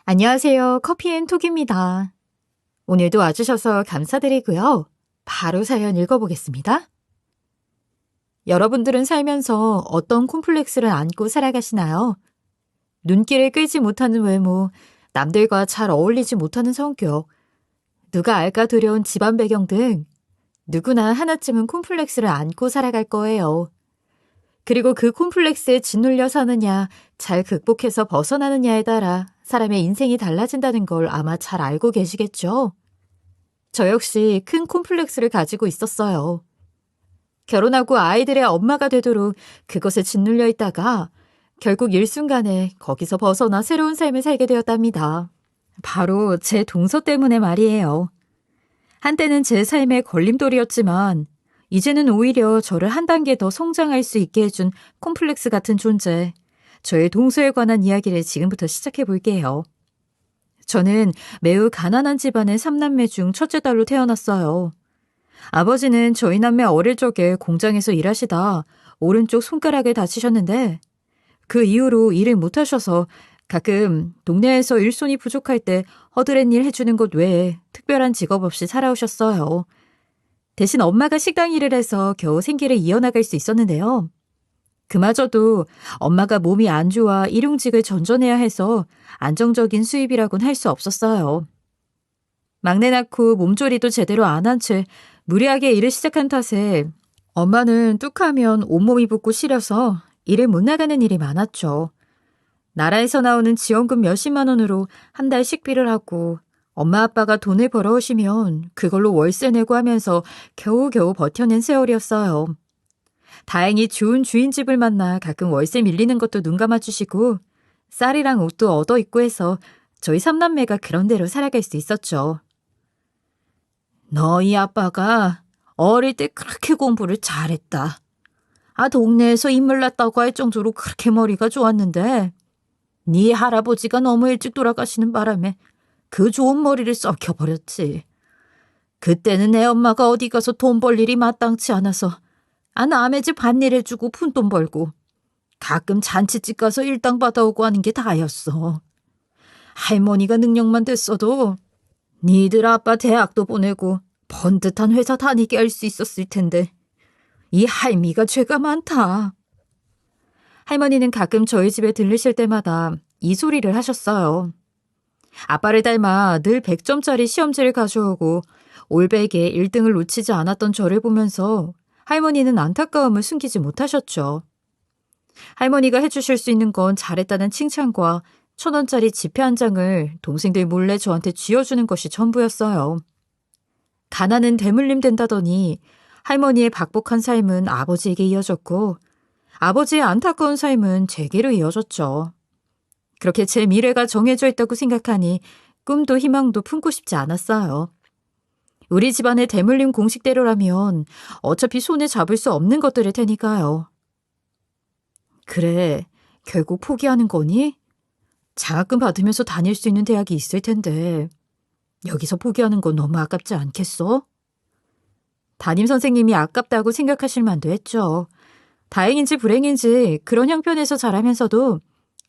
안녕하세요. 커피앤톡입니다. 오늘도 와주셔서 감사드리고요. 바로 사연 읽어보겠습니다. 여러분들은 살면서 어떤 콤플렉스를 안고 살아가시나요? 눈길을 끌지 못하는 외모, 남들과 잘 어울리지 못하는 성격, 누가 알까 두려운 집안 배경 등 누구나 하나쯤은 콤플렉스를 안고 살아갈 거예요. 그리고 그 콤플렉스에 짓눌려 사느냐, 잘 극복해서 벗어나느냐에 따라 사람의 인생이 달라진다는 걸 아마 잘 알고 계시겠죠? 저 역시 큰 콤플렉스를 가지고 있었어요. 결혼하고 아이들의 엄마가 되도록 그것에 짓눌려 있다가 결국 일순간에 거기서 벗어나 새로운 삶을 살게 되었답니다. 바로 제 동서 때문에 말이에요. 한때는 제 삶의 걸림돌이었지만 이제는 오히려 저를 한 단계 더 성장할 수 있게 해준 콤플렉스 같은 존재, 저의 동서에 관한 이야기를 지금부터 시작해 볼게요. 저는 매우 가난한 집안의 3남매 중 첫째 딸로 태어났어요. 아버지는 저희 남매 어릴 적에 공장에서 일하시다 오른쪽 손가락을 다치셨는데 그 이후로 일을 못하셔서 가끔 동네에서 일손이 부족할 때 허드렛 일 해주는 것 외에 특별한 직업 없이 살아오셨어요. 대신 엄마가 식당 일을 해서 겨우 생계를 이어나갈 수 있었는데요. 그마저도 엄마가 몸이 안 좋아 일용직을 전전해야 해서 안정적인 수입이라곤 할 수 없었어요. 막내 낳고 몸조리도 제대로 안 한 채 무리하게 일을 시작한 탓에 엄마는 뚝하면 온몸이 붓고 시려서 일을 못 나가는 일이 많았죠. 나라에서 나오는 지원금 몇십만 원으로 한 달 식비를 하고 엄마 아빠가 돈을 벌어오시면 그걸로 월세 내고 하면서 겨우겨우 버텨낸 세월이었어요. 다행히 좋은 주인집을 만나 가끔 월세 밀리는 것도 눈 감아주시고 쌀이랑 옷도 얻어 입고 해서 저희 삼남매가 그런 대로 살아갈 수 있었죠. 너희 아빠가 어릴 때 그렇게 공부를 잘했다. 동네에서 인물 났다고 할 정도로 그렇게 머리가 좋았는데 네 할아버지가 너무 일찍 돌아가시는 바람에 그 좋은 머리를 썩혀버렸지. 그때는 내 엄마가 어디 가서 돈 벌 일이 마땅치 않아서 남의 집 밭일 해주고 푼돈 벌고 가끔 잔치집 가서 일당 받아오고 하는 게 다였어. 할머니가 능력만 됐어도 니들 아빠 대학도 보내고 번듯한 회사 다니게 할 수 있었을 텐데 이 할미가 죄가 많다. 할머니는 가끔 저희 집에 들르실 때마다 이 소리를 하셨어요. 아빠를 닮아 늘 100점짜리 시험지를 가져오고 올백에 1등을 놓치지 않았던 저를 보면서 할머니는 안타까움을 숨기지 못하셨죠. 할머니가 해주실 수 있는 건 잘했다는 칭찬과 1,000원짜리 지폐 한 장을 동생들 몰래 저한테 쥐어주는 것이 전부였어요. 가난은 대물림 된다더니 할머니의 박복한 삶은 아버지에게 이어졌고 아버지의 안타까운 삶은 제게로 이어졌죠. 그렇게 제 미래가 정해져 있다고 생각하니 꿈도 희망도 품고 싶지 않았어요. 우리 집안의 대물림 공식대로라면 어차피 손에 잡을 수 없는 것들일 테니까요. 그래, 결국 포기하는 거니? 장학금 받으면서 다닐 수 있는 대학이 있을 텐데 여기서 포기하는 건 너무 아깝지 않겠어? 담임 선생님이 아깝다고 생각하실 만도 했죠. 다행인지 불행인지 그런 형편에서 자라면서도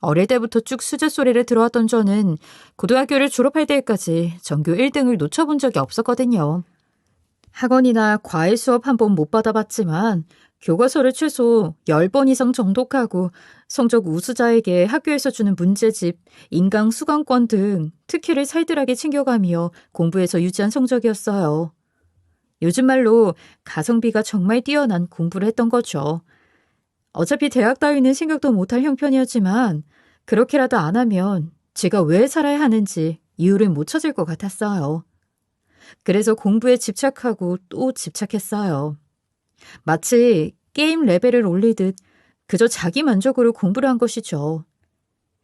어릴 때부터 쭉 수제 소리를 들어왔던 저는 고등학교를 졸업할 때까지 전교 1등을 놓쳐본 적이 없었거든요. 학원이나 과외 수업 한 번 못 받아봤지만 교과서를 최소 10번 이상 정독하고 성적 우수자에게 학교에서 주는 문제집, 인강 수강권 등 특혜를 살뜰하게 챙겨가며 공부에서 유지한 성적이었어요. 요즘 말로 가성비가 정말 뛰어난 공부를 했던 거죠. 어차피 대학 따위는 생각도 못할 형편이었지만 그렇게라도 안 하면 제가 왜 살아야 하는지 이유를 못 찾을 것 같았어요. 그래서 공부에 집착하고 또 집착했어요. 마치 게임 레벨을 올리듯 그저 자기 만족으로 공부를 한 것이죠.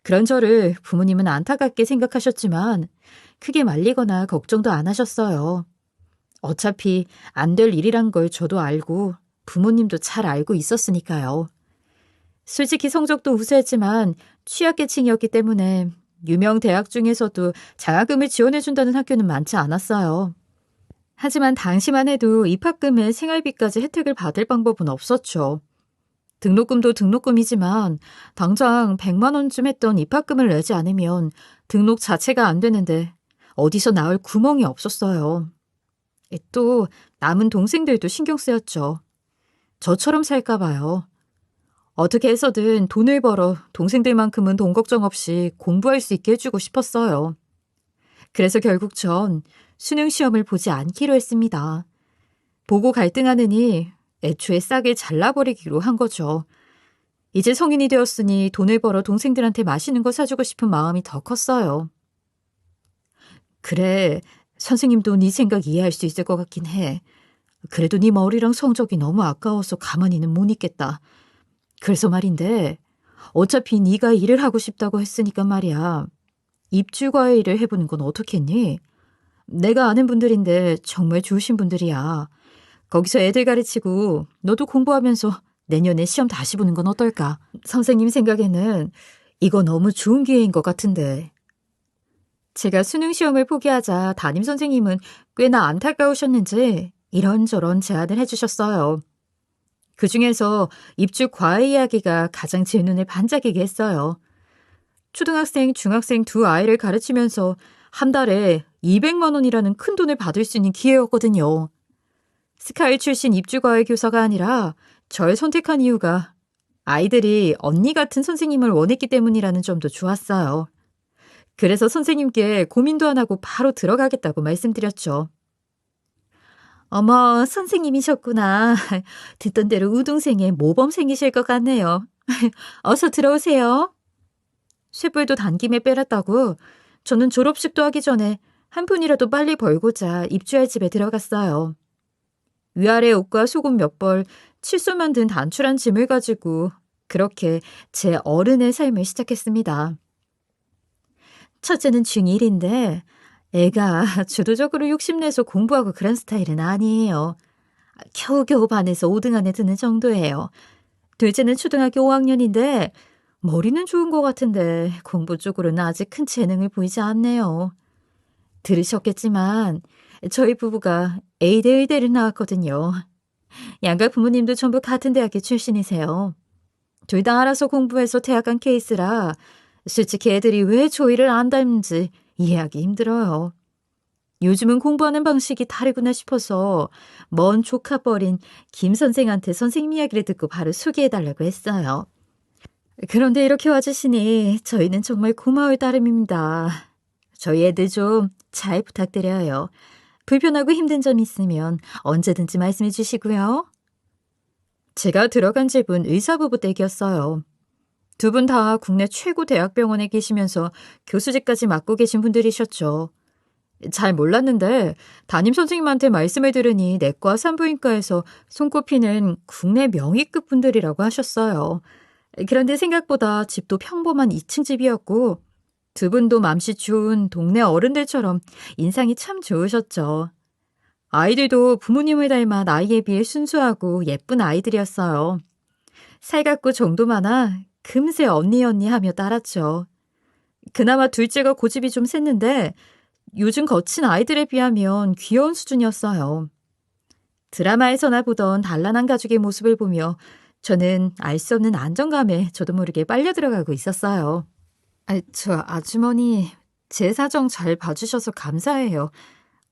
그런 저를 부모님은 안타깝게 생각하셨지만 크게 말리거나 걱정도 안 하셨어요. 어차피 안 될 일이란 걸 저도 알고 부모님도 잘 알고 있었으니까요. 솔직히 성적도 우수했지만 취약계층이었기 때문에 유명 대학 중에서도 장학금을 지원해준다는 학교는 많지 않았어요. 하지만 당시만 해도 입학금에 생활비까지 혜택을 받을 방법은 없었죠. 등록금도 등록금이지만 당장 100만 원쯤 했던 입학금을 내지 않으면 등록 자체가 안 되는데 어디서 나올 구멍이 없었어요. 또 남은 동생들도 신경 쓰였죠. 저처럼 살까 봐요. 어떻게 해서든 돈을 벌어 동생들만큼은 돈 걱정 없이 공부할 수 있게 해주고 싶었어요. 그래서 결국 전 수능 시험을 보지 않기로 했습니다. 보고 갈등하느니 애초에 싹을 잘라버리기로 한 거죠. 이제 성인이 되었으니 돈을 벌어 동생들한테 맛있는 거 사주고 싶은 마음이 더 컸어요. 그래, 선생님도 네 생각 이해할 수 있을 것 같긴 해. 그래도 네 머리랑 성적이 너무 아까워서 가만히는 못 있겠다. 그래서 말인데 어차피 네가 일을 하고 싶다고 했으니까 말이야. 입주과의 일을 해보는 건 어떻겠니? 내가 아는 분들인데 정말 좋으신 분들이야. 거기서 애들 가르치고 너도 공부하면서 내년에 시험 다시 보는 건 어떨까? 선생님 생각에는 이거 너무 좋은 기회인 것 같은데. 제가 수능 시험을 포기하자 담임 선생님은 꽤나 안타까우셨는지 이런저런 제안을 해주셨어요. 그중에서 입주 과외 이야기가 가장 제 눈에 반짝이게 했어요. 초등학생, 중학생 두 아이를 가르치면서 한 달에 200만 원이라는 큰 돈을 받을 수 있는 기회였거든요. 스카이 출신 입주과외 교사가 아니라 절 선택한 이유가 아이들이 언니 같은 선생님을 원했기 때문이라는 점도 좋았어요. 그래서 선생님께 고민도 안 하고 바로 들어가겠다고 말씀드렸죠. 어머, 선생님이셨구나. 듣던 대로 우등생에 모범생이실 것 같네요. 어서 들어오세요. 쇳불도 단김에 빼랐다고 저는 졸업식도 하기 전에 한 푼이라도 빨리 벌고자 입주할 집에 들어갔어요. 위아래 옷과 속옷 몇 벌, 칠수만 든 단출한 짐을 가지고 그렇게 제 어른의 삶을 시작했습니다. 첫째는 중1인데 애가 주도적으로 욕심내서 공부하고 그런 스타일은 아니에요. 겨우겨우 반에서 5등 안에 드는 정도예요. 둘째는 초등학교 5학년인데 머리는 좋은 것 같은데 공부 쪽으로는 아직 큰 재능을 보이지 않네요. 들으셨겠지만 저희 부부가 A대 의대를 나왔거든요. 양가 부모님도 전부 같은 대학교 출신이세요. 둘 다 알아서 공부해서 대학 간 케이스라 솔직히 애들이 왜 조이를 안 닮는지 이해하기 힘들어요. 요즘은 공부하는 방식이 다르구나 싶어서 먼 조카뻘인 김 선생한테 선생님 이야기를 듣고 바로 소개해달라고 했어요. 그런데 이렇게 와주시니 저희는 정말 고마울 따름입니다. 저희 애들 좀 잘 부탁드려요. 불편하고 힘든 점 있으면 언제든지 말씀해 주시고요. 제가 들어간 집은 의사부부 댁이었어요. 두 분 다 국내 최고 대학병원에 계시면서 교수직까지 맡고 계신 분들이셨죠. 잘 몰랐는데 담임 선생님한테 말씀을 들으니 내과 산부인과에서 손꼽히는 국내 명의급 분들이라고 하셨어요. 그런데 생각보다 집도 평범한 2층 집이었고 두 분도 맘씨 좋은 동네 어른들처럼 인상이 참 좋으셨죠. 아이들도 부모님을 닮아 나이에 비해 순수하고 예쁜 아이들이었어요. 살갑고 정도 많아 금세 언니 하며 따랐죠. 그나마 둘째가 고집이 좀 셌는데 요즘 거친 아이들에 비하면 귀여운 수준이었어요. 드라마에서나 보던 단란한 가족의 모습을 보며 저는 알 수 없는 안정감에 저도 모르게 빨려 들어가고 있었어요. 저 아주머니, 제 사정 잘 봐주셔서 감사해요.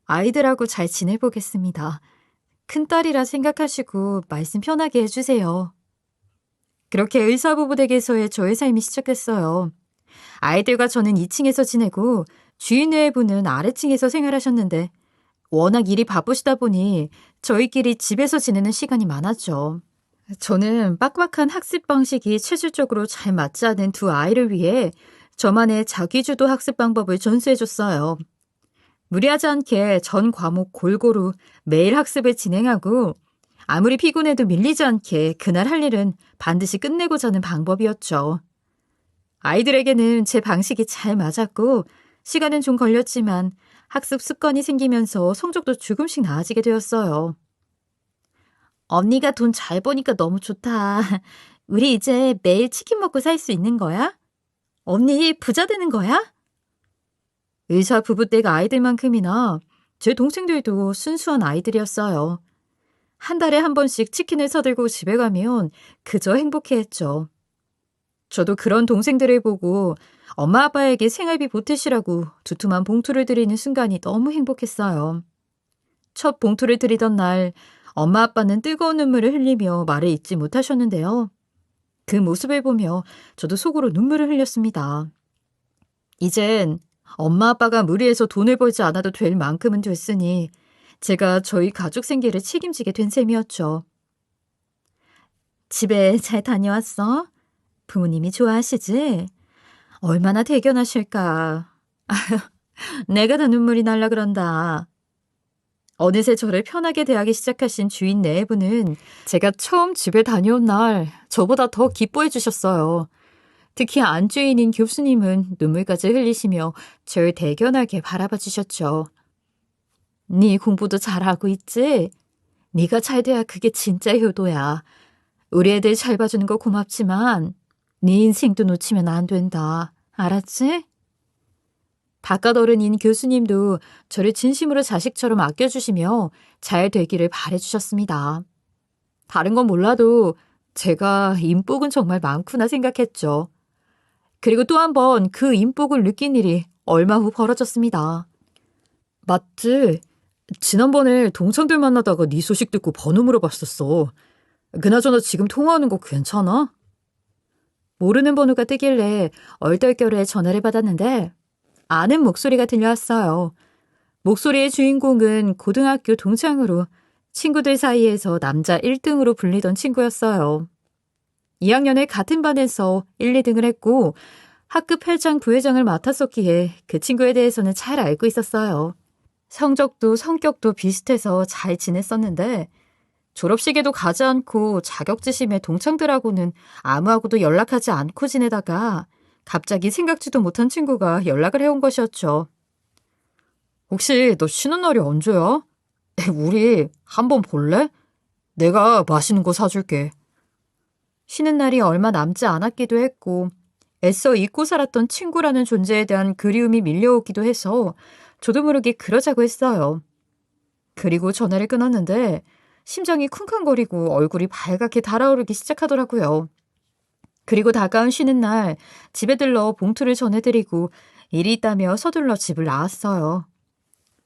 아이들하고 잘 지내보겠습니다. 큰딸이라 생각하시고 말씀 편하게 해주세요. 그렇게 의사부부 댁에서의 저의 삶이 시작됐어요. 아이들과 저는 2층에서 지내고 주인 외부는 아래층에서 생활하셨는데 워낙 일이 바쁘시다 보니 저희끼리 집에서 지내는 시간이 많았죠. 저는 빡빡한 학습 방식이 체질적으로 잘 맞지 않은 두 아이를 위해 저만의 자기주도 학습 방법을 전수해줬어요. 무리하지 않게 전 과목 골고루 매일 학습을 진행하고 아무리 피곤해도 밀리지 않게 그날 할 일은 반드시 끝내고 자는 방법이었죠. 아이들에게는 제 방식이 잘 맞았고 시간은 좀 걸렸지만 학습 습관이 생기면서 성적도 조금씩 나아지게 되었어요. 언니가 돈 잘 버니까 너무 좋다. 우리 이제 매일 치킨 먹고 살 수 있는 거야? 언니 부자 되는 거야? 의사 부부 댁 아이들만큼이나 제 동생들도 순수한 아이들이었어요. 한 달에 한 번씩 치킨을 사들고 집에 가면 그저 행복해했죠. 저도 그런 동생들을 보고 엄마 아빠에게 생활비 보태시라고 두툼한 봉투를 드리는 순간이 너무 행복했어요. 첫 봉투를 드리던 날 엄마 아빠는 뜨거운 눈물을 흘리며 말을 잇지 못하셨는데요. 그 모습을 보며 저도 속으로 눈물을 흘렸습니다. 이젠 엄마 아빠가 무리해서 돈을 벌지 않아도 될 만큼은 됐으니 제가 저희 가족 생계를 책임지게 된 셈이었죠. 집에 잘 다녀왔어? 부모님이 좋아하시지? 얼마나 대견하실까. 내가 다 눈물이 날라 그런다. 어느새 저를 편하게 대하기 시작하신 주인 네 분은 제가 처음 집에 다녀온 날 저보다 더 기뻐해 주셨어요. 특히 안주인인 교수님은 눈물까지 흘리시며 절 대견하게 바라봐 주셨죠. 네 공부도 잘하고 있지? 네가 잘 돼야 그게 진짜 효도야. 우리 애들 잘 봐주는 거 고맙지만 네 인생도 놓치면 안 된다. 알았지? 바깥어른인 교수님도 저를 진심으로 자식처럼 아껴주시며 잘 되기를 바래주셨습니다. 다른 건 몰라도 제가 인복은 정말 많구나 생각했죠. 그리고 또 한 번 그 인복을 느낀 일이 얼마 후 벌어졌습니다. 맞지? 지난번에 동창들 만나다가 네 소식 듣고 번호 물어봤었어. 그나저나 지금 통화하는 거 괜찮아? 모르는 번호가 뜨길래 얼떨결에 전화를 받았는데 아는 목소리가 들려왔어요. 목소리의 주인공은 고등학교 동창으로 친구들 사이에서 남자 1등으로 불리던 친구였어요. 2학년에 같은 반에서 1, 2등을 했고 학급 회장, 부회장을 맡았었기에 그 친구에 대해서는 잘 알고 있었어요. 성적도 성격도 비슷해서 잘 지냈었는데 졸업식에도 가지 않고 자격지심에 동창들하고는 아무하고도 연락하지 않고 지내다가 갑자기 생각지도 못한 친구가 연락을 해온 것이었죠. 혹시 너 쉬는 날이 언제야? 우리 한번 볼래? 내가 맛있는 거 사줄게. 쉬는 날이 얼마 남지 않았기도 했고 애써 잊고 살았던 친구라는 존재에 대한 그리움이 밀려오기도 해서 저도 모르게 그러자고 했어요. 그리고 전화를 끊었는데 심장이 쿵쾅거리고 얼굴이 발갛게 달아오르기 시작하더라고요. 그리고 다가온 쉬는 날 집에 들러 봉투를 전해드리고 일이 있다며 서둘러 집을 나왔어요.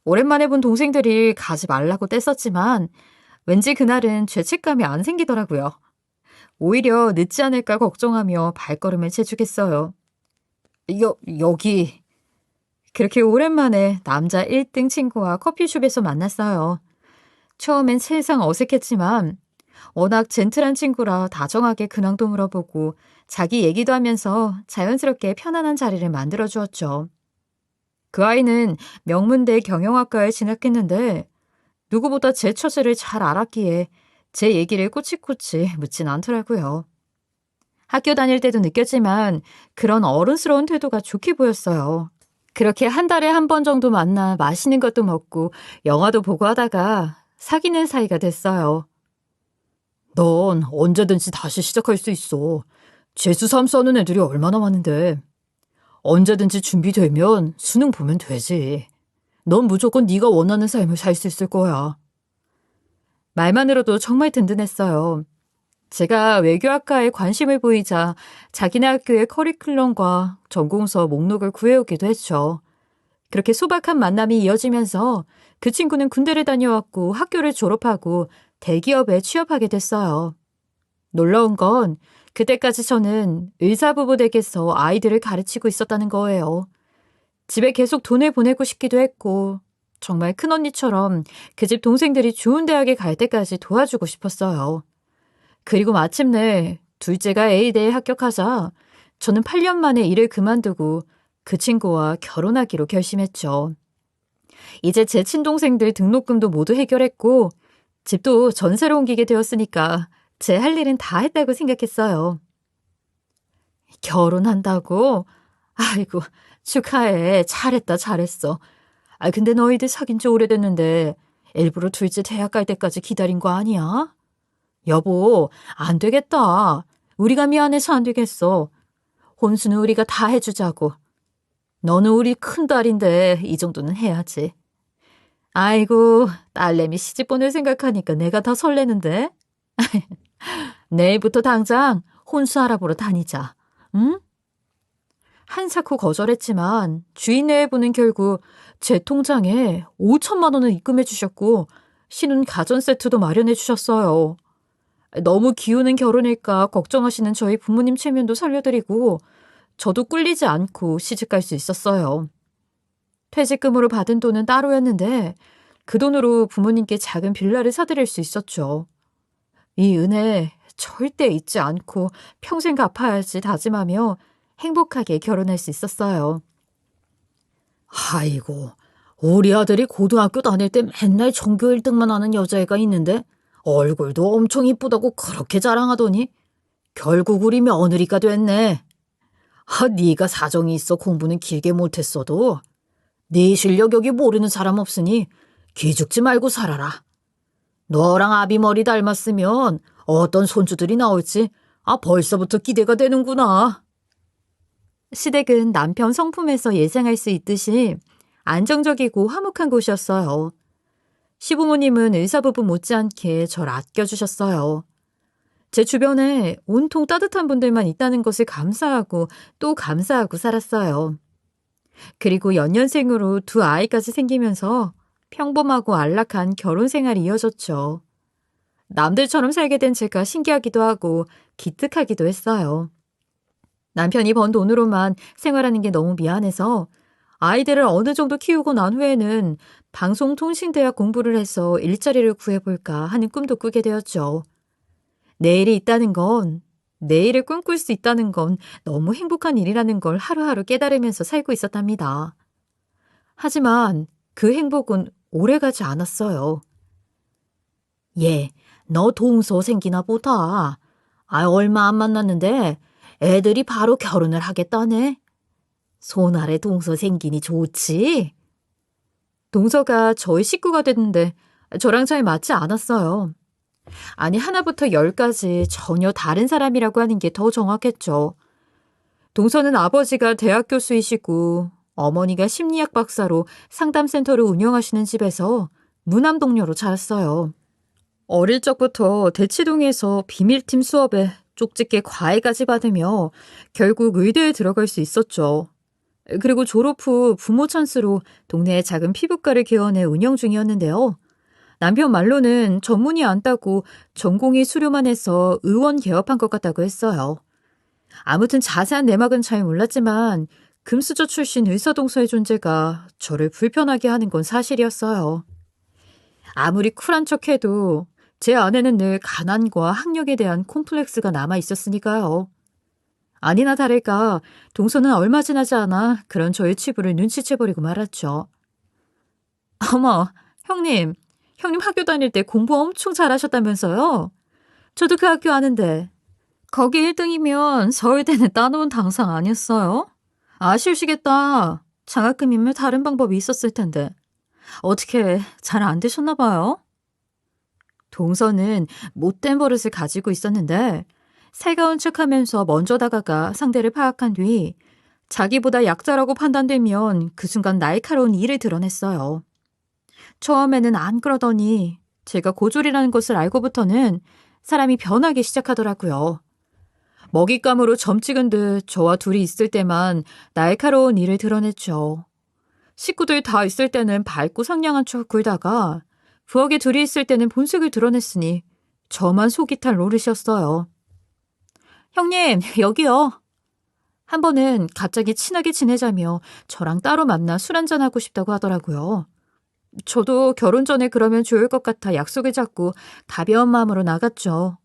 오랜만에 본 동생들이 가지 말라고 뗐었지만 왠지 그날은 죄책감이 안 생기더라고요. 오히려 늦지 않을까 걱정하며 발걸음을 재촉했어요. 여기. 그렇게 오랜만에 남자 1등 친구와 커피숍에서 만났어요. 처음엔 세상 어색했지만 워낙 젠틀한 친구라 다정하게 근황도 물어보고 자기 얘기도 하면서 자연스럽게 편안한 자리를 만들어 주었죠. 그 아이는 명문대 경영학과에 진학했는데 누구보다 제 처지를 잘 알았기에 제 얘기를 꼬치꼬치 묻진 않더라고요. 학교 다닐 때도 느꼈지만 그런 어른스러운 태도가 좋게 보였어요. 그렇게 한 달에 한 번 정도 만나 맛있는 것도 먹고 영화도 보고 하다가 사귀는 사이가 됐어요. 넌 언제든지 다시 시작할 수 있어. 재수3 써는 애들이 얼마나 많은데. 언제든지 준비되면 수능 보면 되지. 넌 무조건 네가 원하는 삶을 살 수 있을 거야. 말만으로도 정말 든든했어요. 제가 외교학과에 관심을 보이자 자기네 학교의 커리큘럼과 전공서 목록을 구해오기도 했죠. 그렇게 소박한 만남이 이어지면서 그 친구는 군대를 다녀왔고 학교를 졸업하고 대기업에 취업하게 됐어요. 놀라운 건 그때까지 저는 의사부부 댁에서 아이들을 가르치고 있었다는 거예요. 집에 계속 돈을 보내고 싶기도 했고 정말 큰언니처럼 그 집 동생들이 좋은 대학에 갈 때까지 도와주고 싶었어요. 그리고 마침내 둘째가 A대에 합격하자 저는 8년 만에 일을 그만두고 그 친구와 결혼하기로 결심했죠. 이제 제 친동생들 등록금도 모두 해결했고 집도 전세로 옮기게 되었으니까 제 할 일은 다 했다고 생각했어요. 결혼한다고? 아이고, 축하해. 잘했다, 잘했어. 근데 너희들 사귄 지 오래됐는데 일부러 둘째 대학 갈 때까지 기다린 거 아니야? 여보, 안 되겠다. 우리가 미안해서 안 되겠어. 혼수는 우리가 다 해주자고. 너는 우리 큰딸인데 이 정도는 해야지. 아이고, 딸내미 시집 보낼 생각하니까 내가 더 설레는데? 내일부터 당장 혼수 알아보러 다니자. 응? 한사코 거절했지만 주인 내외부는 결국 제 통장에 5천만 원을 입금해 주셨고 신혼 가전 세트도 마련해 주셨어요. 너무 기우는 결혼일까 걱정하시는 저희 부모님 체면도 살려드리고 저도 꿀리지 않고 시집갈 수 있었어요. 퇴직금으로 받은 돈은 따로였는데 그 돈으로 부모님께 작은 빌라를 사드릴 수 있었죠. 이 은혜 절대 잊지 않고 평생 갚아야지 다짐하며 행복하게 결혼할 수 있었어요. 아이고, 우리 아들이 고등학교 다닐 때 맨날 전교 1등만 하는 여자애가 있는데 얼굴도 엄청 이쁘다고 그렇게 자랑하더니 결국 우리 며느리가 됐네. 네가 사정이 있어 공부는 길게 못했어도 네 실력 여기 모르는 사람 없으니 기죽지 말고 살아라. 너랑 아비머리 닮았으면 어떤 손주들이 나올지 벌써부터 기대가 되는구나. 시댁은 남편 성품에서 예상할 수 있듯이 안정적이고 화목한 곳이었어요. 시부모님은 의사부부 못지않게 절 아껴주셨어요. 제 주변에 온통 따뜻한 분들만 있다는 것을 감사하고 또 감사하고 살았어요. 그리고 연년생으로 두 아이까지 생기면서 평범하고 안락한 결혼 생활이 이어졌죠. 남들처럼 살게 된 제가 신기하기도 하고 기특하기도 했어요. 남편이 번 돈으로만 생활하는 게 너무 미안해서 아이들을 어느 정도 키우고 난 후에는 방송통신대학 공부를 해서 일자리를 구해볼까 하는 꿈도 꾸게 되었죠. 내일이 있다는 건, 내일을 꿈꿀 수 있다는 건 너무 행복한 일이라는 걸 하루하루 깨달으면서 살고 있었답니다. 하지만 그 행복은 오래가지 않았어요. 얘, 너 동서 생기나 보다. 얼마 안 만났는데 애들이 바로 결혼을 하겠다네. 손 아래 동서 생기니 좋지? 동서가 저희 식구가 됐는데 저랑 잘 맞지 않았어요. 아니, 하나부터 10까지 전혀 다른 사람이라고 하는 게 더 정확했죠. 동서는 아버지가 대학 교수이시고 어머니가 심리학 박사로 상담센터를 운영하시는 집에서 무남동녀로 자랐어요. 어릴 적부터 대치동에서 비밀팀 수업에 쪽집게 과외까지 받으며 결국 의대에 들어갈 수 있었죠. 그리고 졸업 후 부모 찬스로 동네의 작은 피부과를 개원해 운영 중이었는데요. 남편 말로는 전문의 안 따고 전공의 수료만 해서 의원 개업한 것 같다고 했어요. 아무튼 자세한 내막은 잘 몰랐지만 금수저 출신 의사동서의 존재가 저를 불편하게 하는 건 사실이었어요. 아무리 쿨한 척해도 제 안에는 늘 가난과 학력에 대한 콤플렉스가 남아 있었으니까요. 아니나 다를까 동서는 얼마 지나지 않아 그런 저의 치부를 눈치채버리고 말았죠. 어머, 형님 학교 다닐 때 공부 엄청 잘하셨다면서요? 저도 그 학교 아는데 거기 1등이면 서울대는 따놓은 당상 아니었어요? 아쉬우시겠다. 장학금이면 다른 방법이 있었을 텐데. 어떻게 잘 안 되셨나 봐요? 동서는 못된 버릇을 가지고 있었는데 살가운 척하면서 먼저 다가가 상대를 파악한 뒤 자기보다 약자라고 판단되면 그 순간 날카로운 이를 드러냈어요. 처음에는 안 그러더니 제가 고졸이라는 것을 알고부터는 사람이 변하기 시작하더라고요. 먹잇감으로 점 찍은 듯 저와 둘이 있을 때만 날카로운 이를 드러냈죠. 식구들 다 있을 때는 밝고 상냥한 척 굴다가 부엌에 둘이 있을 때는 본색을 드러냈으니 저만 속이 탈 노릇이었어요. 형님, 여기요. 한 번은 갑자기 친하게 지내자며 저랑 따로 만나 술 한잔하고 싶다고 하더라고요. 저도 결혼 전에 그러면 좋을 것 같아 약속을 잡고 가벼운 마음으로 나갔죠.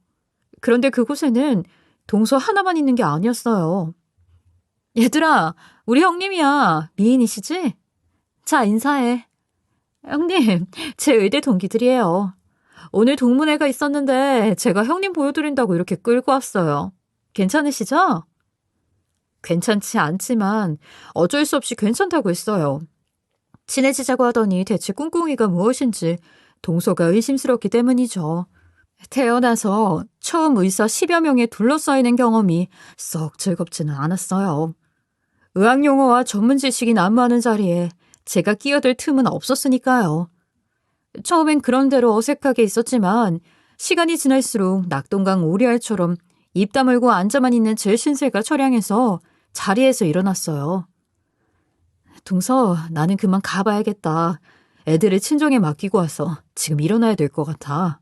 그런데 그곳에는 동서 하나만 있는 게 아니었어요. 얘들아, 우리 형님이야. 미인이시지? 자, 인사해. 형님, 제 의대 동기들이에요. 오늘 동문회가 있었는데 제가 형님 보여드린다고 이렇게 끌고 왔어요. 괜찮으시죠? 괜찮지 않지만 어쩔 수 없이 괜찮다고 했어요. 친해지자고 하더니 대체 꿍꿍이가 무엇인지 동서가 의심스럽기 때문이죠. 태어나서 처음 의사 10여 명에 둘러싸이는 경험이 썩 즐겁지는 않았어요. 의학용어와 전문 지식이 난무하는 자리에 제가 끼어들 틈은 없었으니까요. 처음엔 그런대로 어색하게 있었지만 시간이 지날수록 낙동강 오리알처럼 입 다물고 앉아만 있는 제 신세가 처량해서 자리에서 일어났어요. 동서, 나는 그만 가봐야겠다. 애들을 친정에 맡기고 와서 지금 일어나야 될 것 같아.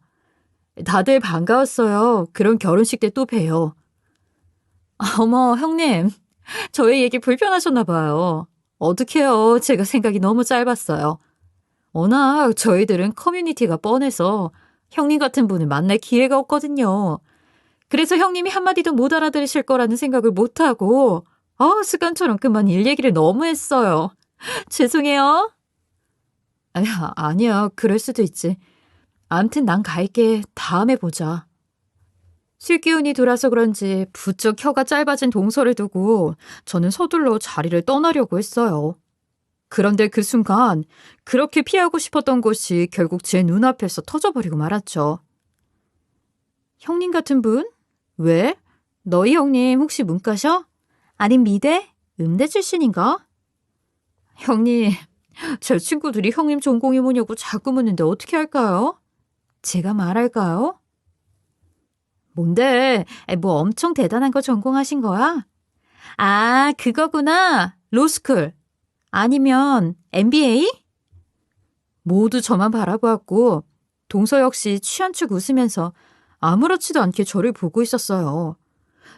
다들 반가웠어요. 그런 결혼식 때 또 봬요. 어머, 형님. 저희 얘기 불편하셨나 봐요. 어떡해요. 제가 생각이 너무 짧았어요. 워낙 저희들은 커뮤니티가 뻔해서 형님 같은 분을 만날 기회가 없거든요. 그래서 형님이 한마디도 못 알아들으실 거라는 생각을 못하고 습관처럼 그만 일 얘기를 너무 했어요. 죄송해요. 아니야. 그럴 수도 있지. 암튼 난 갈게. 다음에 보자. 술 기운이 돌아서 그런지 부쩍 혀가 짧아진 동서를 두고 저는 서둘러 자리를 떠나려고 했어요. 그런데 그 순간 그렇게 피하고 싶었던 곳이 결국 제 눈앞에서 터져버리고 말았죠. 형님 같은 분? 왜? 너희 형님 혹시 문과셔? 아님 미대? 음대 출신인가? 형님, 제 친구들이 형님 전공이 뭐냐고 자꾸 묻는데 어떻게 할까요? 제가 말할까요? 뭔데? 뭐 엄청 대단한 거 전공하신 거야? 아, 그거구나. 로스쿨. 아니면 MBA? 모두 저만 바라보았고 동서 역시 취한 척 웃으면서 아무렇지도 않게 저를 보고 있었어요.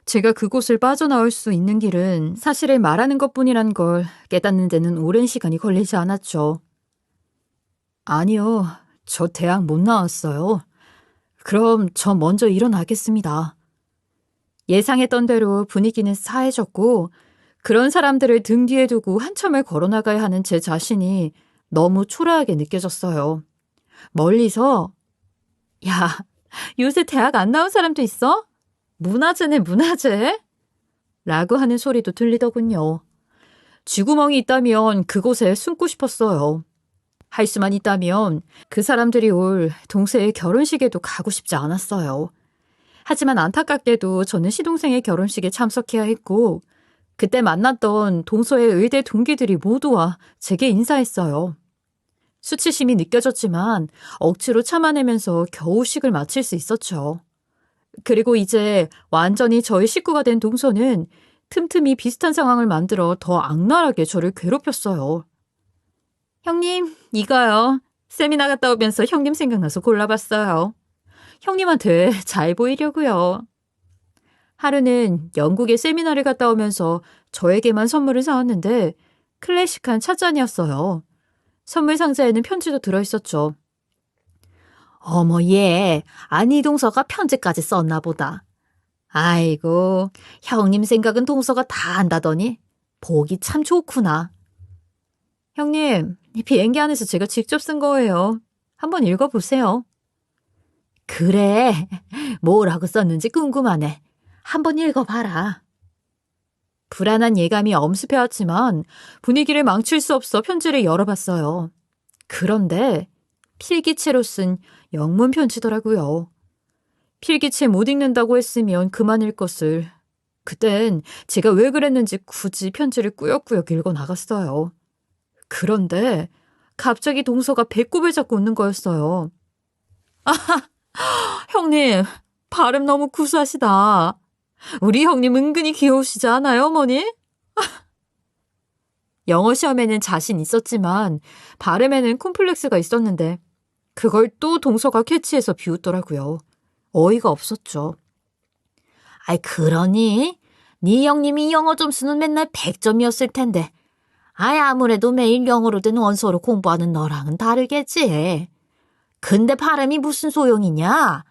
제가 그곳을 빠져나올 수 있는 길은 사실을 말하는 것뿐이란 걸 깨닫는 데는 오랜 시간이 걸리지 않았죠. 아니요, 저 대학 못 나왔어요. 그럼 저 먼저 일어나겠습니다. 예상했던 대로 분위기는 싸해졌고 그런 사람들을 등 뒤에 두고 한참을 걸어나가야 하는 제 자신이 너무 초라하게 느껴졌어요. 멀리서 야, 요새 대학 안 나온 사람도 있어? 문화재네 문화재? 라고 하는 소리도 들리더군요. 쥐구멍이 있다면 그곳에 숨고 싶었어요. 할 수만 있다면 그 사람들이 올 동생의 결혼식에도 가고 싶지 않았어요. 하지만 안타깝게도 저는 시동생의 결혼식에 참석해야 했고 그때 만났던 동서의 의대 동기들이 모두 와 제게 인사했어요. 수치심이 느껴졌지만 억지로 참아내면서 겨우 식을 마칠 수 있었죠. 그리고 이제 완전히 저의 식구가 된 동서는 틈틈이 비슷한 상황을 만들어 더 악랄하게 저를 괴롭혔어요. 형님, 이거요. 세미나 갔다 오면서 형님 생각나서 골라봤어요. 형님한테 잘 보이려고요. 하루는 영국에 세미나를 갔다 오면서 저에게만 선물을 사왔는데 클래식한 찻잔이었어요. 선물 상자에는 편지도 들어있었죠. 어머 얘, 아니 동서가 편지까지 썼나 보다. 아이고, 형님 생각은 동서가 다 안다더니 보기 참 좋구나. 형님, 이 비행기 안에서 제가 직접 쓴 거예요. 한번 읽어보세요. 그래, 뭐라고 썼는지 궁금하네. 한번 읽어봐라. 불안한 예감이 엄습해왔지만 분위기를 망칠 수 없어 편지를 열어봤어요. 그런데 필기체로 쓴 영문 편지더라고요. 필기체 못 읽는다고 했으면 그만 읽었을. 그땐 제가 왜 그랬는지 굳이 편지를 꾸역꾸역 읽어나갔어요. 그런데 갑자기 동서가 배꼽을 잡고 웃는 거였어요. 형님, 발음 너무 구수하시다. 우리 형님 은근히 귀여우시지 않아요, 어머니? 영어 시험에는 자신 있었지만 발음에는 콤플렉스가 있었는데 그걸 또 동서가 캐치해서 비웃더라고요. 어이가 없었죠. 아이 그러니? 네 형님이 영어 점수는 맨날 100점이었을 텐데 아이 아무래도 매일 영어로 된 원서로 공부하는 너랑은 다르겠지. 근데 발음이 무슨 소용이냐?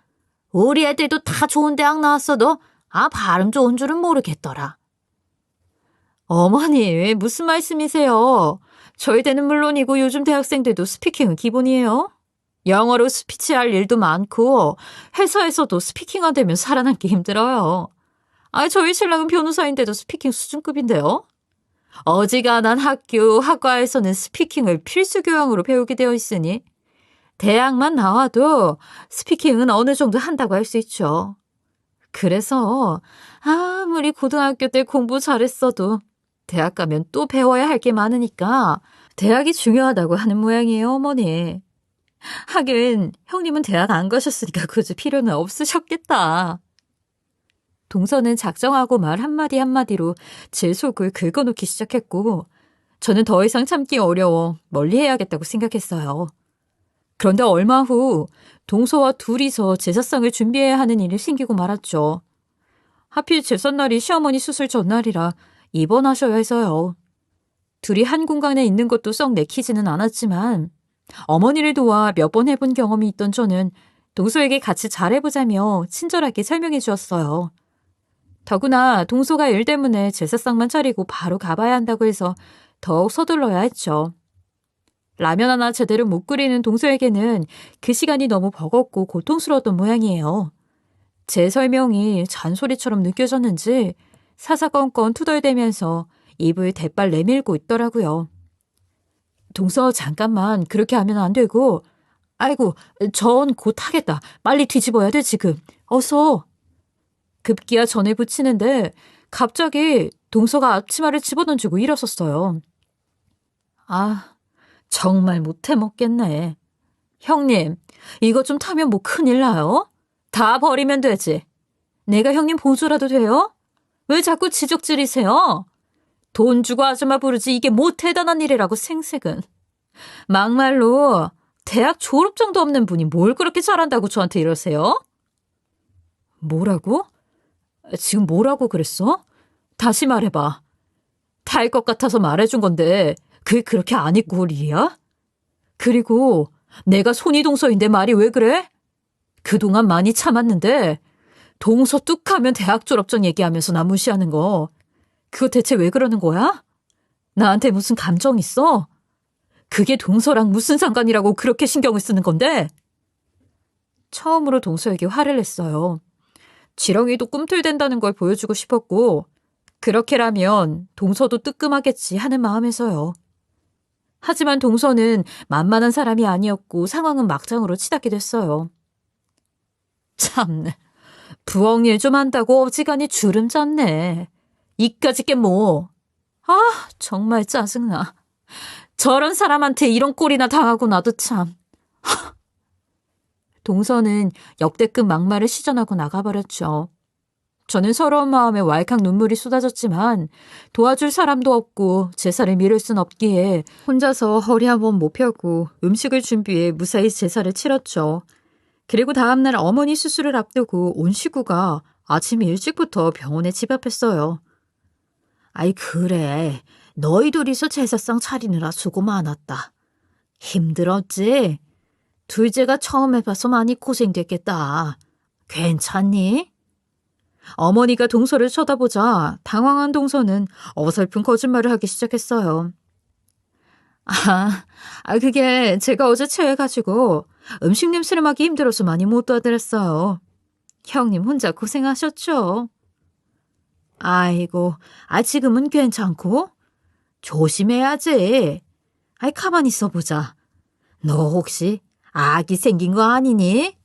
우리 애들도 다 좋은 대학 나왔어도 발음 좋은 줄은 모르겠더라. 어머니, 무슨 말씀이세요? 저희 때는 물론이고 요즘 대학생들도 스피킹은 기본이에요. 영어로 스피치할 일도 많고 회사에서도 스피킹 안 되면 살아남기 힘들어요. 저희 신랑은 변호사인데도 스피킹 수준급인데요. 어지간한 학과에서는 스피킹을 필수 교양으로 배우게 되어 있으니 대학만 나와도 스피킹은 어느 정도 한다고 할 수 있죠. 그래서 아무리 고등학교 때 공부 잘했어도 대학 가면 또 배워야 할 게 많으니까 대학이 중요하다고 하는 모양이에요, 어머니. 하긴 형님은 대학 안 가셨으니까 굳이 필요는 없으셨겠다. 동서는 작정하고 말 한마디 한마디로 제 속을 긁어놓기 시작했고 저는 더 이상 참기 어려워 멀리해야겠다고 생각했어요. 그런데 얼마 후 동서와 둘이서 제사상을 준비해야 하는 일이 생기고 말았죠. 하필 제삿날이 시어머니 수술 전날이라 입원하셔야 해서요. 둘이 한 공간에 있는 것도 썩 내키지는 않았지만 어머니를 도와 몇 번 해본 경험이 있던 저는 동서에게 같이 잘해보자며 친절하게 설명해 주었어요. 더구나 동서가 일 때문에 제사상만 차리고 바로 가봐야 한다고 해서 더욱 서둘러야 했죠. 라면 하나 제대로 못 끓이는 동서에게는 그 시간이 너무 버겁고 고통스러웠던 모양이에요. 제 설명이 잔소리처럼 느껴졌는지 사사건건 투덜대면서 입을 대빨 내밀고 있더라고요. 동서 잠깐만 그렇게 하면 안 되고 아이고 전 곧 하겠다. 빨리 뒤집어야 돼 지금. 어서. 급기야 전에 붙이는데 갑자기 동서가 앞치마를 집어던지고 일어섰어요. 아 정말 못해 먹겠네. 형님 이거 좀 타면 뭐 큰일 나요? 다 버리면 되지. 내가 형님 보조라도 돼요? 왜 자꾸 지적질이세요? 돈 주고 아줌마 부르지 이게 뭐 대단한 일이라고 생색은. 막말로 대학 졸업장도 없는 분이 뭘 그렇게 잘한다고 저한테 이러세요? 뭐라고? 지금 뭐라고 그랬어? 다시 말해봐. 탈 것 같아서 말해준 건데 그게 그렇게 안 입고 올 일이야? 그리고 내가 손이 동서인데 말이 왜 그래? 그동안 많이 참았는데 동서 뚝하면 대학 졸업장 얘기하면서 나 무시하는 거 그거 대체 왜 그러는 거야? 나한테 무슨 감정 있어? 그게 동서랑 무슨 상관이라고 그렇게 신경을 쓰는 건데? 처음으로 동서에게 화를 냈어요. 지렁이도 꿈틀댄다는 걸 보여주고 싶었고 그렇게라면 동서도 뜨끔하겠지 하는 마음에서요. 하지만 동서는 만만한 사람이 아니었고 상황은 막장으로 치닫게 됐어요. 참네. 부엌 일 좀 한다고 어지간히 주름 잡네. 이까짓 게 뭐. 아 정말 짜증나. 저런 사람한테 이런 꼴이나 당하고 나도 참. 동서는 역대급 막말을 시전하고 나가버렸죠. 저는 서러운 마음에 왈칵 눈물이 쏟아졌지만 도와줄 사람도 없고 제사를 미룰 순 없기에 혼자서 허리 한번 못 펴고 음식을 준비해 무사히 제사를 치렀죠. 그리고 다음날 어머니 수술을 앞두고 온 식구가 아침 일찍부터 병원에 집합했어요. 아이 그래. 너희 둘이서 제사상 차리느라 수고 많았다. 힘들었지? 둘째가 처음 해봐서 많이 고생됐겠다. 괜찮니? 어머니가 동서를 쳐다보자 당황한 동서는 어설픈 거짓말을 하기 시작했어요. 그게 제가 어제 체해가지고 음식 냄새를 맡기 힘들어서 많이 못 도와드렸어요. 형님 혼자 고생하셨죠? 아이고, 지금은 괜찮고? 조심해야지. 가만히 있어보자. 너 혹시 아기 생긴 거 아니니?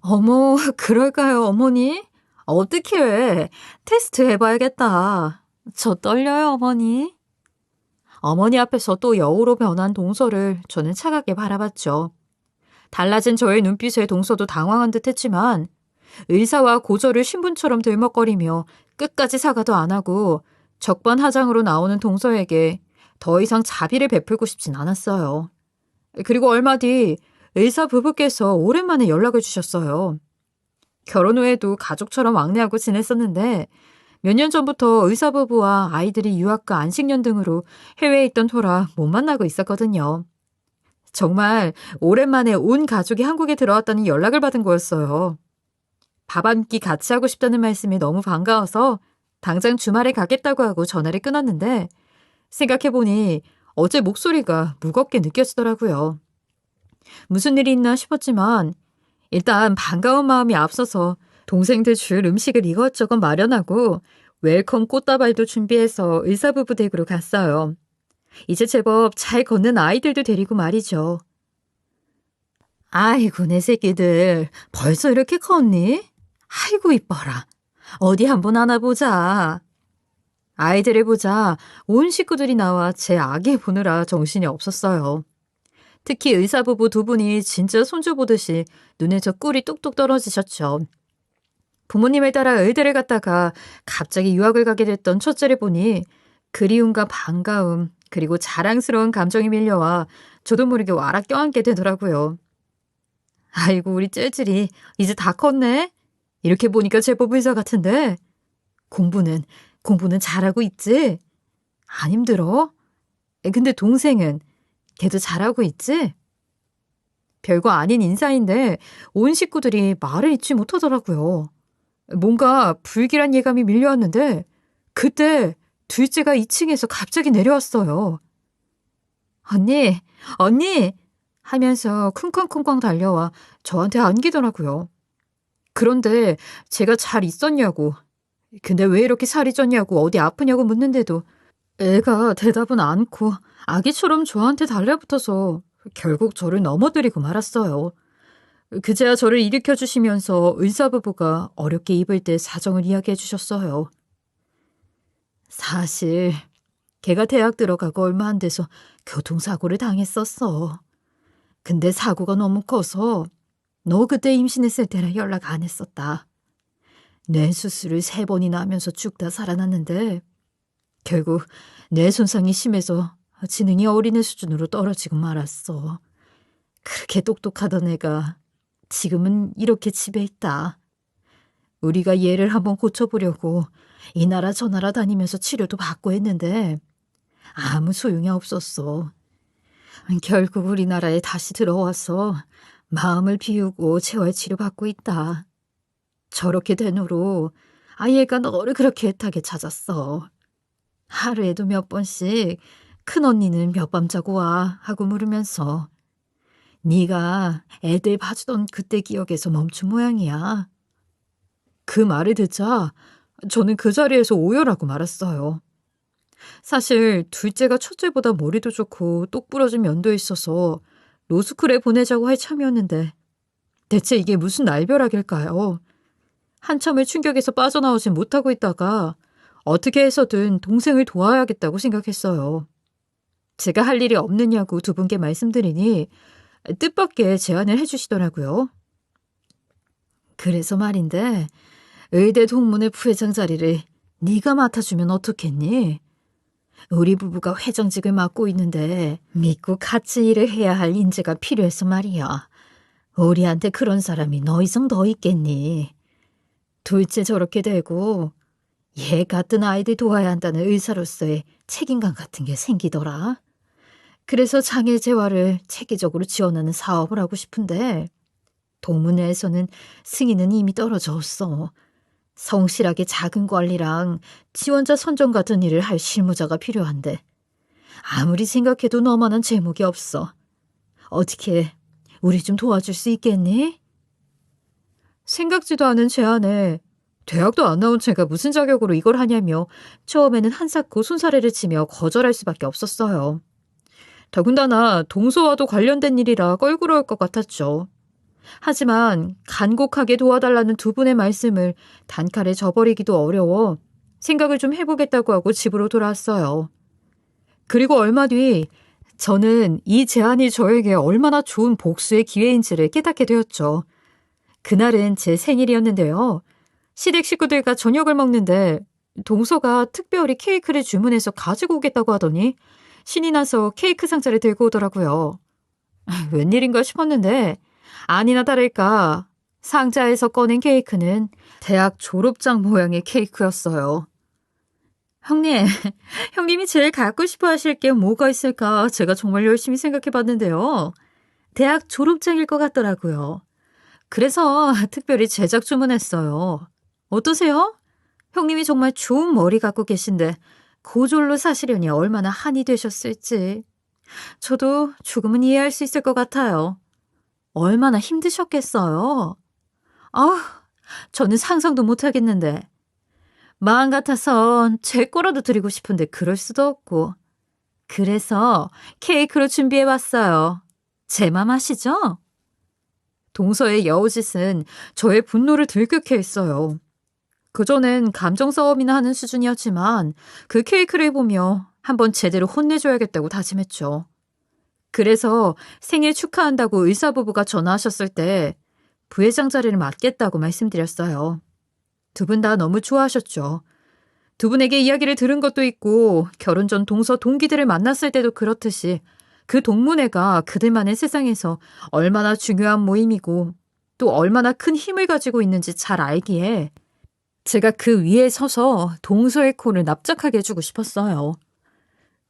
어머, 그럴까요, 어머니? 어떡해. 테스트 해봐야겠다. 저 떨려요, 어머니. 어머니 앞에서 또 여우로 변한 동서를 저는 차갑게 바라봤죠. 달라진 저의 눈빛에 동서도 당황한 듯 했지만 의사와 고저를 신분처럼 들먹거리며 끝까지 사과도 안 하고 적반하장으로 나오는 동서에게 더 이상 자비를 베풀고 싶진 않았어요. 그리고 얼마 뒤 의사 부부께서 오랜만에 연락을 주셨어요. 결혼 후에도 가족처럼 왕래하고 지냈었는데 몇 년 전부터 의사 부부와 아이들이 유학과 안식년 등으로 해외에 있던 터라 못 만나고 있었거든요. 정말 오랜만에 온 가족이 한국에 들어왔다는 연락을 받은 거였어요. 밥 한 끼 같이 하고 싶다는 말씀이 너무 반가워서 당장 주말에 가겠다고 하고 전화를 끊었는데 생각해보니 어제 목소리가 무겁게 느껴지더라고요. 무슨 일이 있나 싶었지만 일단 반가운 마음이 앞서서 동생들 줄 음식을 이것저것 마련하고 웰컴 꽃다발도 준비해서 의사부부 댁으로 갔어요. 이제 제법 잘 걷는 아이들도 데리고 말이죠. 아이고 내 새끼들 벌써 이렇게 컸니? 아이고 이뻐라. 어디 한번 안아보자. 아이들을 보자 온 식구들이 나와 제 아기 보느라 정신이 없었어요. 특히 의사부부 두 분이 진짜 손주 보듯이 눈에서 꿀이 뚝뚝 떨어지셨죠. 부모님을 따라 의대를 갔다가 갑자기 유학을 가게 됐던 첫째를 보니 그리움과 반가움 그리고 자랑스러운 감정이 밀려와 저도 모르게 와락 껴안게 되더라고요. 아이고 우리 째질이 이제 다 컸네. 이렇게 보니까 제법 의사 같은데 공부는 잘하고 있지? 안 힘들어? 근데 동생은 걔도 잘하고 있지? 별거 아닌 인사인데 온 식구들이 말을 잇지 못하더라고요. 뭔가 불길한 예감이 밀려왔는데 그때 둘째가 2층에서 갑자기 내려왔어요. 언니, 언니! 하면서 쿵쾅쿵쾅 달려와 저한테 안기더라고요. 그런데 제가 잘 있었냐고, 근데 왜 이렇게 살이 쪘냐고 어디 아프냐고 묻는데도 애가 대답은 않고 아기처럼 저한테 달려붙어서 결국 저를 넘어뜨리고 말았어요. 그제야 저를 일으켜 주시면서 의사부부가 어렵게 입을 때 사정을 이야기해 주셨어요. 사실 걔가 대학 들어가고 얼마 안 돼서 교통사고를 당했었어. 근데 사고가 너무 커서 너 그때 임신했을 때라 연락 안 했었다. 뇌 수술을 3번이나 하면서 죽다 살아났는데 결국 뇌 손상이 심해서 지능이 어린애 수준으로 떨어지고 말았어. 그렇게 똑똑하던 애가 지금은 이렇게 집에 있다. 우리가 얘를 한번 고쳐보려고 이 나라 저 나라 다니면서 치료도 받고 했는데 아무 소용이 없었어. 결국 우리나라에 다시 들어와서 마음을 비우고 재활치료 받고 있다. 저렇게 된 후로 아이가 너를 그렇게 애타게 찾았어. 하루에도 몇 번씩 큰언니는 몇 밤 자고 와 하고 물으면서 네가 애들 봐주던 그때 기억에서 멈춘 모양이야. 그 말을 듣자 저는 그 자리에서 오열하고 말았어요. 사실 둘째가 첫째보다 머리도 좋고 똑부러진 면도 있어서 로스쿨에 보내자고 할 참이었는데 대체 이게 무슨 날벼락일까요? 한참을 충격에서 빠져나오진 못하고 있다가 어떻게 해서든 동생을 도와야겠다고 생각했어요. 제가 할 일이 없느냐고 두 분께 말씀드리니 뜻밖의 제안을 해주시더라고요. 그래서 말인데 의대 동문회 부회장 자리를 네가 맡아주면 어떻겠니? 우리 부부가 회장직을 맡고 있는데 믿고 같이 일을 해야 할 인재가 필요해서 말이야. 우리한테 그런 사람이 너 이상 더 있겠니? 둘째 저렇게 되고 얘 같은 아이들 도와야 한다는 의사로서의 책임감 같은 게 생기더라. 그래서 장애 재활을 체계적으로 지원하는 사업을 하고 싶은데 동문회에서는 승인은 이미 떨어졌어. 성실하게 자금 관리랑 지원자 선정 같은 일을 할 실무자가 필요한데 아무리 생각해도 너만한 제목이 없어. 어떻게 우리 좀 도와줄 수 있겠니? 생각지도 않은 제안에 대학도 안 나온 제가 무슨 자격으로 이걸 하냐며 처음에는 한사코 손사래를 치며 거절할 수밖에 없었어요. 더군다나 동서와도 관련된 일이라 껄끄러울 것 같았죠. 하지만 간곡하게 도와달라는 두 분의 말씀을 단칼에 저버리기도 어려워 생각을 좀 해보겠다고 하고 집으로 돌아왔어요. 그리고 얼마 뒤 저는 이 제안이 저에게 얼마나 좋은 복수의 기회인지를 깨닫게 되었죠. 그날은 제 생일이었는데요. 시댁 식구들과 저녁을 먹는데 동서가 특별히 케이크를 주문해서 가지고 오겠다고 하더니 신이 나서 케이크 상자를 들고 오더라고요. 웬일인가 싶었는데 아니나 다를까 상자에서 꺼낸 케이크는 대학 졸업장 모양의 케이크였어요. 형님, 형님이 제일 갖고 싶어 하실 게 뭐가 있을까 제가 정말 열심히 생각해 봤는데요. 대학 졸업장일 것 같더라고요. 그래서 특별히 제작 주문했어요. 어떠세요? 형님이 정말 좋은 머리 갖고 계신데 고졸로 사시려니 얼마나 한이 되셨을지. 저도 조금은 이해할 수 있을 것 같아요. 얼마나 힘드셨겠어요. 저는 상상도 못하겠는데. 마음 같아선 제 거라도 드리고 싶은데 그럴 수도 없고. 그래서 케이크로 준비해봤어요. 제 맘 아시죠? 동서의 여우짓은 저의 분노를 들끓게 했어요. 그전엔 감정 싸움이나 하는 수준이었지만 그 케이크를 보며 한번 제대로 혼내줘야겠다고 다짐했죠. 그래서 생일 축하한다고 의사부부가 전화하셨을 때 부회장 자리를 맡겠다고 말씀드렸어요. 두 분 다 너무 좋아하셨죠. 두 분에게 이야기를 들은 것도 있고 결혼 전 동서 동기들을 만났을 때도 그렇듯이 그 동문회가 그들만의 세상에서 얼마나 중요한 모임이고 또 얼마나 큰 힘을 가지고 있는지 잘 알기에 제가 그 위에 서서 동서의 코를 납작하게 해주고 싶었어요.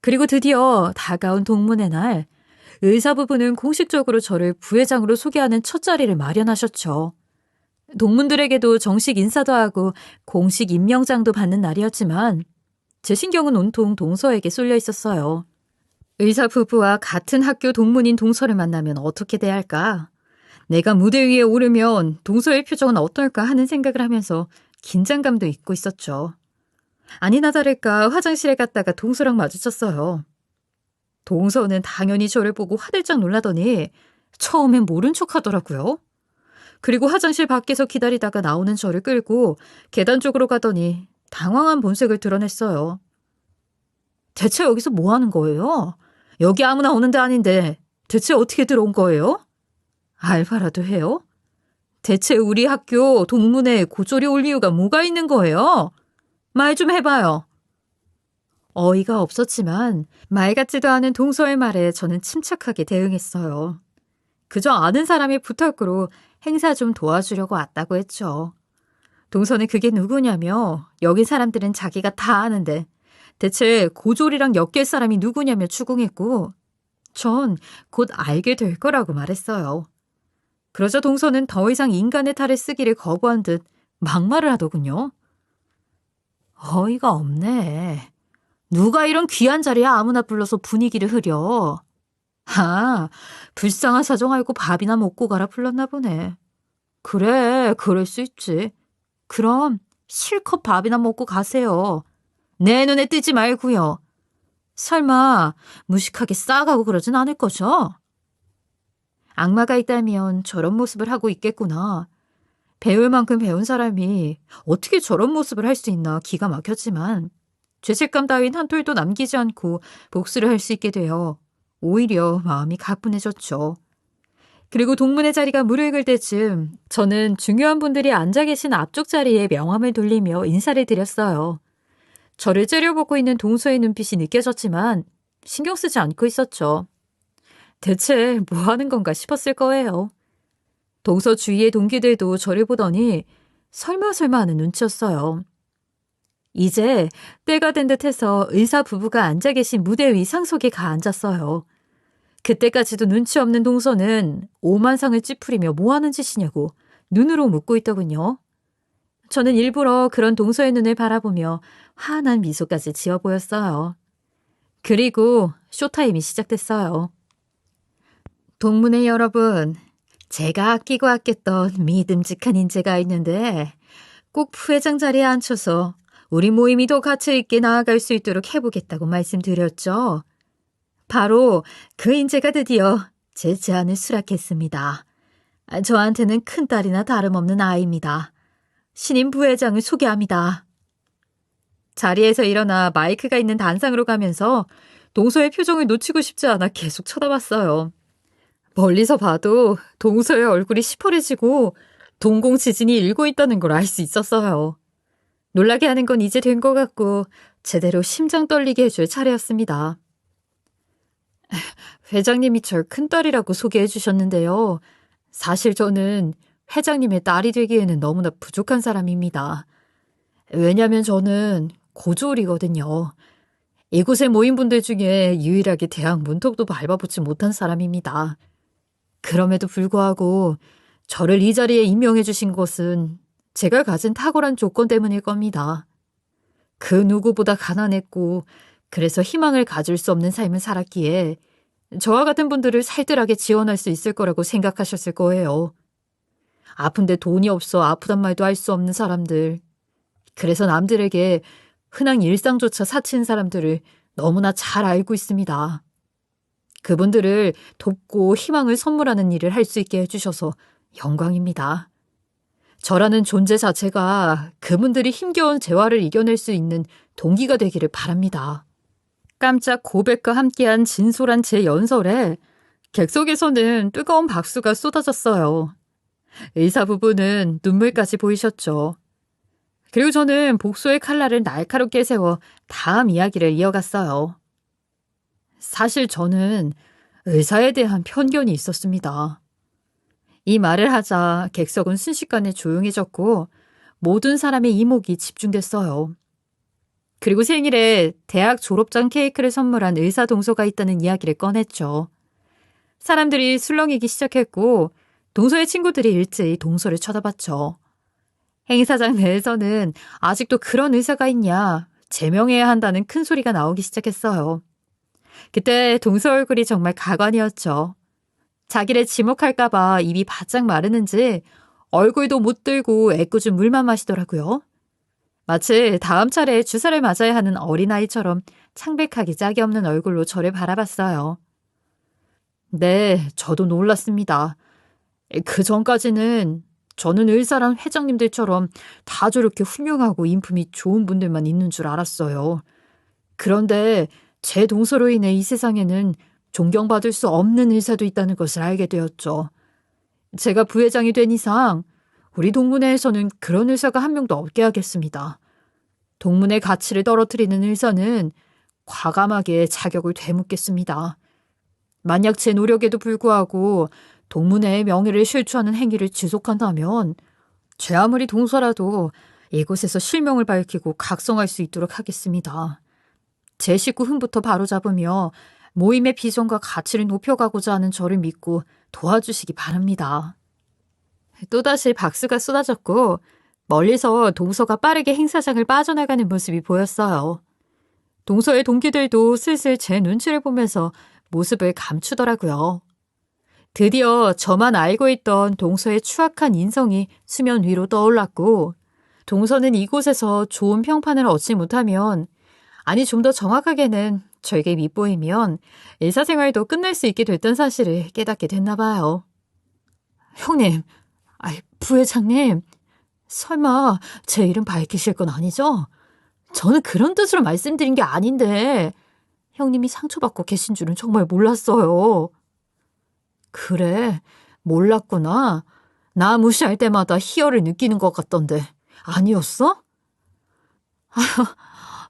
그리고 드디어 다가온 동문회 날 의사부부는 공식적으로 저를 부회장으로 소개하는 첫 자리를 마련하셨죠. 동문들에게도 정식 인사도 하고 공식 임명장도 받는 날이었지만 제 신경은 온통 동서에게 쏠려 있었어요. 의사 부부와 같은 학교 동문인 동서를 만나면 어떻게 대할까? 내가 무대 위에 오르면 동서의 표정은 어떨까 하는 생각을 하면서 긴장감도 잊고 있었죠. 아니나 다를까 화장실에 갔다가 동서랑 마주쳤어요. 동서는 당연히 저를 보고 화들짝 놀라더니 처음엔 모른 척 하더라고요. 그리고 화장실 밖에서 기다리다가 나오는 저를 끌고 계단 쪽으로 가더니 당황한 본색을 드러냈어요. 대체 여기서 뭐 하는 거예요? 여기 아무나 오는 데 아닌데 대체 어떻게 들어온 거예요? 알바라도 해요? 대체 우리 학교 동문회에 고졸이 올 이유가 뭐가 있는 거예요? 말 좀 해봐요. 어이가 없었지만 말 같지도 않은 동서의 말에 저는 침착하게 대응했어요. 그저 아는 사람의 부탁으로 행사 좀 도와주려고 왔다고 했죠. 동서는 그게 누구냐며 여기 사람들은 자기가 다 아는데 대체 고졸이랑 엮일 사람이 누구냐며 추궁했고 전 곧 알게 될 거라고 말했어요. 그러자 동서는 더 이상 인간의 탈을 쓰기를 거부한 듯 막말을 하더군요. 어이가 없네. 누가 이런 귀한 자리에 아무나 불러서 분위기를 흐려. 아, 불쌍한 사정 알고 밥이나 먹고 가라 불렀나 보네. 그래, 그럴 수 있지. 그럼 실컷 밥이나 먹고 가세요. 내 눈에 띄지 말고요. 설마 무식하게 싸가고 그러진 않을 거죠? 악마가 있다면 저런 모습을 하고 있겠구나. 배울 만큼 배운 사람이 어떻게 저런 모습을 할 수 있나 기가 막혔지만 죄책감 따윈 한 톨도 남기지 않고 복수를 할 수 있게 되어 오히려 마음이 가뿐해졌죠. 그리고 동문회 자리가 무르익을 때쯤 저는 중요한 분들이 앉아 계신 앞쪽 자리에 명함을 돌리며 인사를 드렸어요. 저를 째려보고 있는 동서의 눈빛이 느껴졌지만 신경 쓰지 않고 있었죠. 대체 뭐 하는 건가 싶었을 거예요. 동서 주위의 동기들도 저를 보더니 설마 하는 눈치였어요. 이제 때가 된 듯해서 의사 부부가 앉아 계신 무대 위 상석에 가 앉았어요. 그때까지도 눈치 없는 동서는 오만상을 찌푸리며 뭐 하는 짓이냐고 눈으로 묻고 있더군요. 저는 일부러 그런 동서의 눈을 바라보며 환한 미소까지 지어 보였어요. 그리고 쇼타임이 시작됐어요. 동문회 여러분, 제가 아끼고 아꼈던 믿음직한 인재가 있는데 꼭 부회장 자리에 앉혀서 우리 모임이 더 가치 있게 나아갈 수 있도록 해보겠다고 말씀드렸죠. 바로 그 인재가 드디어 제 제안을 수락했습니다. 저한테는 큰딸이나 다름없는 아이입니다. 신임 부회장을 소개합니다. 자리에서 일어나 마이크가 있는 단상으로 가면서 동서의 표정을 놓치고 싶지 않아 계속 쳐다봤어요. 멀리서 봐도 동서의 얼굴이 시퍼레지고 동공지진이 일고 있다는 걸 알 수 있었어요. 놀라게 하는 건 이제 된 것 같고 제대로 심장 떨리게 해줄 차례였습니다. 회장님이 절 큰딸이라고 소개해 주셨는데요. 사실 저는 회장님의 딸이 되기에는 너무나 부족한 사람입니다. 왜냐하면 저는 고졸이거든요. 이곳에 모인 분들 중에 유일하게 대학 문턱도 밟아보지 못한 사람입니다. 그럼에도 불구하고 저를 이 자리에 임명해 주신 것은 제가 가진 탁월한 조건 때문일 겁니다. 그 누구보다 가난했고 그래서 희망을 가질 수 없는 삶을 살았기에 저와 같은 분들을 살뜰하게 지원할 수 있을 거라고 생각하셨을 거예요. 아픈데 돈이 없어 아프단 말도 할 수 없는 사람들. 그래서 남들에게 흔한 일상조차 사치는 사람들을 너무나 잘 알고 있습니다. 그분들을 돕고 희망을 선물하는 일을 할 수 있게 해주셔서 영광입니다. 저라는 존재 자체가 그분들이 힘겨운 재활을 이겨낼 수 있는 동기가 되기를 바랍니다. 깜짝 고백과 함께한 진솔한 제 연설에 객석에서는 뜨거운 박수가 쏟아졌어요. 의사 부부는 눈물까지 보이셨죠. 그리고 저는 복수의 칼날을 날카롭게 세워 다음 이야기를 이어갔어요. 사실 저는 의사에 대한 편견이 있었습니다. 이 말을 하자 객석은 순식간에 조용해졌고 모든 사람의 이목이 집중됐어요. 그리고 생일에 대학 졸업장 케이크를 선물한 의사 동서가 있다는 이야기를 꺼냈죠. 사람들이 술렁이기 시작했고 동서의 친구들이 일제히 동서를 쳐다봤죠. 행사장 내에서는 아직도 그런 의사가 있냐, 제명해야 한다는 큰 소리가 나오기 시작했어요. 그때 동서 얼굴이 정말 가관이었죠. 자기를 지목할까봐 입이 바짝 마르는지 얼굴도 못 들고 애꿎은 물만 마시더라고요. 마치 다음 차례에 주사를 맞아야 하는 어린아이처럼 창백하기 짝이 없는 얼굴로 저를 바라봤어요. 네, 저도 놀랐습니다. 그 전까지는 저는 의사랑 회장님들처럼 다 저렇게 훌륭하고 인품이 좋은 분들만 있는 줄 알았어요. 그런데 제 동서로 인해 이 세상에는 존경받을 수 없는 의사도 있다는 것을 알게 되었죠. 제가 부회장이 된 이상 우리 동문회에서는 그런 의사가 한 명도 없게 하겠습니다. 동문회 가치를 떨어뜨리는 의사는 과감하게 자격을 되묻겠습니다. 만약 제 노력에도 불구하고 동문회의 명예를 실추하는 행위를 지속한다면 제 아무리 동서라도 이곳에서 실명을 밝히고 각성할 수 있도록 하겠습니다. 제 식구 흠부터 바로잡으며 모임의 비전과 가치를 높여가고자 하는 저를 믿고 도와주시기 바랍니다. 또다시 박수가 쏟아졌고 멀리서 동서가 빠르게 행사장을 빠져나가는 모습이 보였어요. 동서의 동기들도 슬슬 제 눈치를 보면서 모습을 감추더라고요. 드디어 저만 알고 있던 동서의 추악한 인성이 수면 위로 떠올랐고 동서는 이곳에서 좋은 평판을 얻지 못하면, 아니 좀 더 정확하게는 저에게 밉보이면 의사생활도 끝날 수 있게 됐던 사실을 깨닫게 됐나 봐요. 형님, 부회장님, 설마 제 이름 밝히실 건 아니죠? 저는 그런 뜻으로 말씀드린 게 아닌데 형님이 상처받고 계신 줄은 정말 몰랐어요. 그래, 몰랐구나. 나 무시할 때마다 희열을 느끼는 것 같던데 아니었어?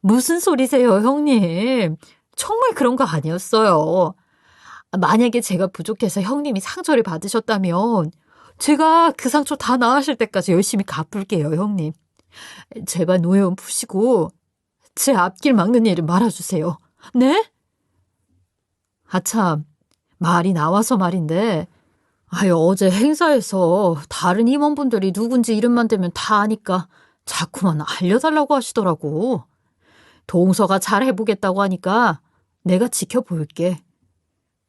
무슨 소리세요, 형님. 정말 그런 거 아니었어요. 만약에 제가 부족해서 형님이 상처를 받으셨다면 제가 그 상처 다 나으실 때까지 열심히 갚을게요, 형님. 제발 노여움 푸시고 제 앞길 막는 일을 말아주세요. 네? 아참, 말이 나와서 말인데 어제 행사에서 다른 임원분들이 누군지 이름만 대면 다 아니까 자꾸만 알려달라고 하시더라고. 동서가 잘 해보겠다고 하니까 내가 지켜볼게.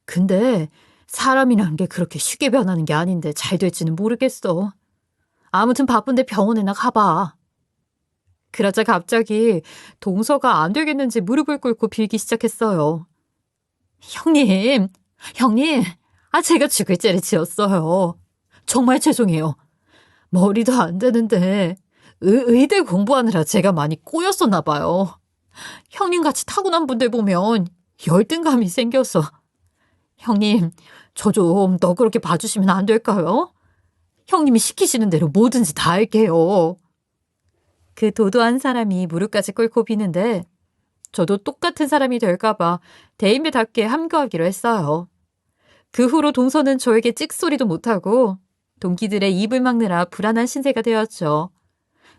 근데 사람이란 게 그렇게 쉽게 변하는 게 아닌데 잘 될지는 모르겠어. 아무튼 바쁜데 병원에나 가봐. 그러자 갑자기 동서가 안 되겠는지 무릎을 꿇고 빌기 시작했어요. 형님, 제가 죽을 죄를 지었어요. 정말 죄송해요. 머리도 안 되는데 의대 공부하느라 제가 많이 꼬였었나 봐요. 형님같이 타고난 분들 보면 열등감이 생겨서. 형님, 저 좀 너그럽게 봐주시면 안 될까요? 형님이 시키시는 대로 뭐든지 다 할게요. 그 도도한 사람이 무릎까지 꿇고 비는데 저도 똑같은 사람이 될까봐 대인배답게 함구하기로 했어요. 그 후로 동서는 저에게 찍소리도 못하고 동기들의 입을 막느라 불안한 신세가 되었죠.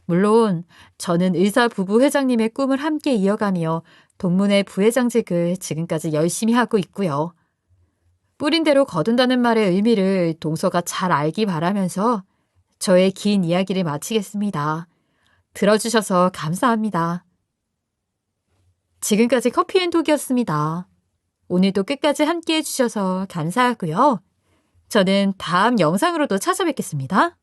물론 저는 의사 부부 회장님의 꿈을 함께 이어가며 동문회 부회장직을 지금까지 열심히 하고 있고요. 뿌린 대로 거둔다는 말의 의미를 동서가 잘 알기 바라면서 저의 긴 이야기를 마치겠습니다. 들어주셔서 감사합니다. 지금까지 커피앤톡이었습니다. 오늘도 끝까지 함께 해주셔서 감사하고요. 저는 다음 영상으로도 찾아뵙겠습니다.